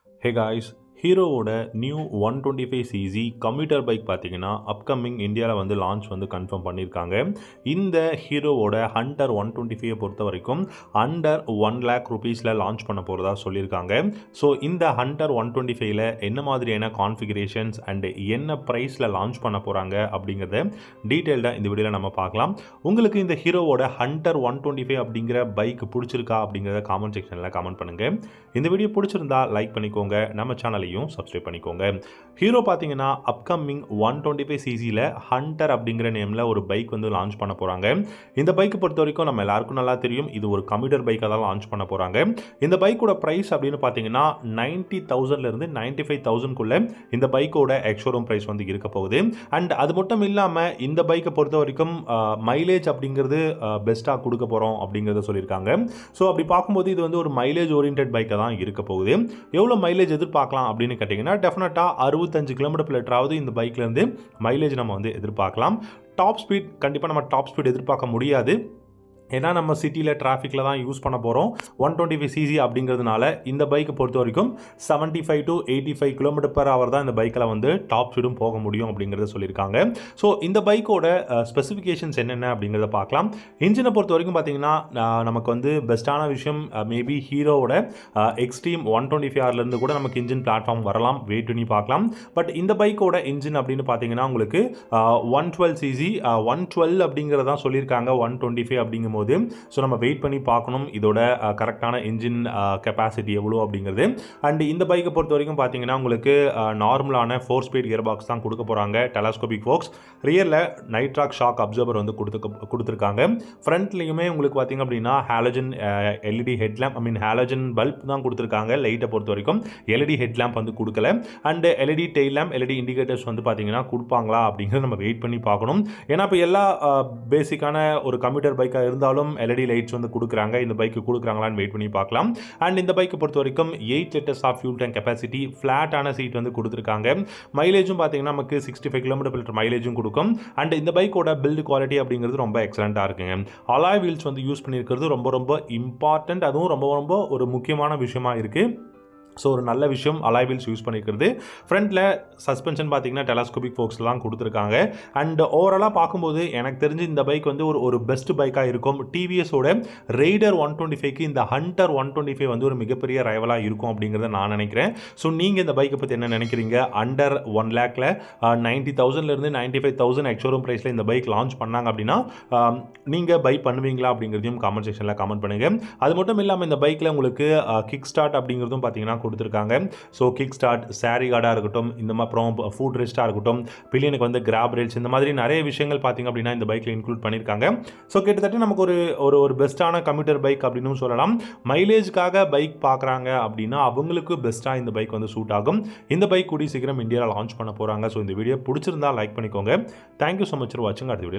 Hey guys, ஹீரோவோட new 125cc computer bike பார்த்தீங்கன்னா upcoming இந்தியாவில் வந்து லான்ச் வந்து கன்ஃபார்ம் பண்ணியிருக்காங்க. இந்த ஹீரோவோட ஹண்டர் 125 பொறுத்த வரைக்கும் அண்டர் 1,00,000 ருபீஸில் லான்ச் பண்ண போகிறதா சொல்லியிருக்காங்க. ஸோ இந்த ஹண்டர் 125ல என்ன மாதிரியான கான்ஃபிகரேஷன்ஸ் அண்ட் என்ன ப்ரைஸில் லான்ச் பண்ண போகிறாங்க அப்படிங்கிறத டீட்டெயில்டாக இந்த வீடியோவில் நம்ம பார்க்கலாம். உங்களுக்கு இந்த ஹீரோவோட ஹண்டர் 125 அப்படிங்கிற பைக் பிடிச்சிருக்கா அப்படிங்கிறத காமெண்ட் செக்ஷனில் கமெண்ட் பண்ணுங்கள். இந்த வீடியோ பிடிச்சிருந்தா லைக் பண்ணிக்கோங்க. நம்ம சேனலையும் சப்ஸ்கிரைப் பண்ணிக்கோங்க. ஹீரோ பார்த்தீங்கன்னா அப்கமிங் 125cc ஹண்டர் அப்படிங்கிற நேமில் ஒரு பைக் வந்து லான்ச் பண்ண போகிறாங்க. இந்த பைக்கை பொறுத்த வரைக்கும் நம்ம எல்லாருக்கும் நல்லா தெரியும், இது ஒரு கம்யூட்டர் பைக்காக தான் லான்ச் பண்ண போகிறாங்க. இந்த பைக்கோட ப்ரைஸ் அப்படின்னு பார்த்தீங்கன்னா 90,000லேருந்து 95,000க்குள்ளே இந்த பைக்கோட எக்ஸ்ஷோரூம் ப்ரைஸ் வந்து இருக்க போகுது. அண்ட் அது மட்டும் இல்லாமல் இந்த பைக்கை பொறுத்த வரைக்கும் மைலேஜ் அப்படிங்கிறது பெஸ்ட்டாக கொடுக்க போகிறோம் அப்படிங்கிறத சொல்லியிருக்காங்க. ஸோ அப்படி பார்க்கும்போது இது வந்து ஒரு மைலேஜ் ஓரியன்ட் பைக்காக தான் இருக்க போகுது. எவ்வளோ மைலேஜ் எதிர்பார்க்கலாம் அப்படின்னு கேட்டிங்கன்னா டெஃபினட்டாக 65 km/h இந்த பைக்லேருந்து மைலேஜ் நம்ம வந்து எதிர்பார்க்கலாம். டாப் ஸ்பீட் கண்டிப்பாக நம்ம டாப் ஸ்பீட் எதிர்பார்க்க முடியாது. ஏன்னா நம்ம சிட்டியில் டிராஃபிக்கில் தான் யூஸ் பண்ண போகிறோம். 125cc அப்படிங்கிறதுனால இந்த பைக்கை பொறுத்த வரைக்கும் 75 to 85 km/h தான் இந்த பைக்கில் வந்து டாப் ஸ்பீடும் போக முடியும் அப்படிங்கிறத சொல்லியிருக்காங்க. ஸோ இந்த பைக்கோட ஸ்பெசிஃபிகேஷன்ஸ் என்னென்ன அப்படிங்கிறத பார்க்கலாம். இன்ஜினை பொறுத்த வரைக்கும் பார்த்தீங்கன்னா நமக்கு வந்து பெஸ்ட்டான விஷயம் மேபி ஹீரோவோட எக்ஸ்ட்ரீம் 125Rலேருந்து கூட நமக்கு இன்ஜின் பிளாட்ஃபார்ம் வரலாம், வெயிட் பண்ணி பார்க்கலாம். பட் இந்த பைக்கோட இன்ஜின் அப்படின்னு பார்த்தீங்கன்னா உங்களுக்கு 112cc 112 அப்படிங்கிறதான் சொல்லியிருக்காங்க. 125 அப்படிங்கும் போது ஸோ நம்ம வெயிட் பண்ணி பார்க்கணும் இதோட கரெக்டான இன்ஜின் கெப்பாசிட்டி எவ்வளோ அப்படிங்கிறது. அண்ட் இந்த பைக்கை பொறுத்த வரைக்கும் பார்த்தீங்கன்னா உங்களுக்கு நார்மலான 4 ஸ்பீட் கியர் பாக்ஸ் தான் கொடுக்க போகிறாங்க. டெலஸ்கோபிக் ஃபோக்ஸ், ரியரில் நைட்ராக் ஷாக் அப்சர்வர் வந்து கொடுத்துருக்காங்க. ஃப்ரண்ட்லேயுமே உங்களுக்கு பார்த்தீங்க அப்படின்னா halogen LED headlamp halogen bulb தான் கொடுத்துருக்காங்க. லைட்டை பொறுத்த வரைக்கும் எல்இடி ஹெட்லாம்ப் வந்து கொடுக்கல. And LED tail lamp, LED indicators வந்து பார்த்தீங்கன்னா கொடுப்பாங்களா அப்படிங்கிறத நம்ம வெயிட் பண்ணி பார்க்கணும். ஏன்னா இப்போ எல்லா பேசிக்கான ஒரு கம்ப்யூட்டர் பைக்காக இருந்தாலும் எல்இடி லைட்ஸ் வந்து கொடுக்குறாங்க. இந்த பைக்கு கொடுக்குறாங்களான்னு வெயிட் பண்ணி பார்க்கலாம். அண்ட் இந்த பைக்கை பொறுத்த வரைக்கும் 8 liters off fuel tank capacity, ஃப்ளாட்டான சீட் வந்து கொடுத்துருக்காங்க. மைலேஜும் பார்த்தீங்கன்னா நமக்கு 65 km/h மைலேஜும் கொடுக்கும். அண்ட் இந்த பைக்கோட பில்டு குவாலிட்டி அப்படிங்கிறது ரொம்ப எக்ஸலண்ட்டாக இருக்குங்க. அலாய் வீல்ஸ் வந்து யூஸ் பண்ணியிருக்கிறது ரொம்ப ரொம்ப இம்பார்ட்டன்ட், அதுவும் ரொம்ப ரொம்ப ஒரு முக்கியமான விஷயமா இருக்குது. ஸோ ஒரு நல்ல விஷயம் அலாய் வீல்ஸ் யூஸ் பண்ணிக்கிறது. ஃப்ரண்ட்டில் சஸ்பென்ஷன் பார்த்தீங்கன்னா டெலஸ்கோபிக் ஃபோக்ஸில் தான் கொடுத்துருக்காங்க. அண்ட் ஓவராலாக பார்க்கும்போது எனக்கு தெரிஞ்சு இந்த பைக் வந்து ஒரு பெஸ்ட் பைக்காக இருக்கும். டிவிஎஸோட ரெய்டர் 125க்கு இந்த ஹண்டர் 125 வந்து ஒரு மிகப்பெரிய ரைவலாக இருக்கும் அப்படிங்கிறத நான் நினைக்கிறேன். ஸோ நீங்கள் இந்த பைக்கை பற்றி என்ன நினைக்கிறீங்க? அண்டர் 1,00,000ல 90,000லேருந்து 95,000 எக்ஸ்ஷோரூம் ப்ரைஸில் இந்த பைக் லான்ச் பண்ணாங்க அப்படின்னா நீங்கள் பை பண்ணுவீங்களா அப்படிங்கிறதையும் காமெண்ட் செக்ஷனில் கமெண்ட் பண்ணுங்கள். அது மட்டும் இல்லாமல் இந்த பைக்கில் உங்களுக்கு கிக் ஸ்டார்ட் அப்படிங்கிறதும் பார்த்தீங்கன்னா கொடுத்துருக்காங்க. ஸோ கிக் ஸ்டார்ட், சாரி கார்டாக இருக்கட்டும், இந்த மாதிரி அப்புறம் ஃபுட் ரெஸ்ட்டாக இருக்கட்டும், பில்லியனுக்கு வந்து கிராப் ரேல்ஸ், இந்த மாதிரி நிறைய விஷயங்கள் பார்த்தீங்க அப்படின்னா இந்த பைக்கில் இன்க்ளூட் பண்ணியிருக்காங்க. ஸோ கிட்டத்தட்ட நமக்கு ஒரு பெஸ்ட்டான கம்ப்யூட்டர் பைக் அப்படின்னு சொல்லலாம். மைலேஜ்க்காக பைக் பார்க்குறாங்க அப்படின்னா அவங்களுக்கு பெஸ்ட்டாக இந்த பைக் வந்து சூட் ஆகும். இந்த பைக் கூடிய சீக்கிரம் இந்தியாவில் லான்ச் பண்ண போகிறாங்க. ஸோ இந்த வீடியோ பிடிச்சிருந்தா லைக் பண்ணிக்கோங்க. தேங்க்யூ ஸோ மச் ஃபார் வாட்சிங். அடுத்த வீடியோ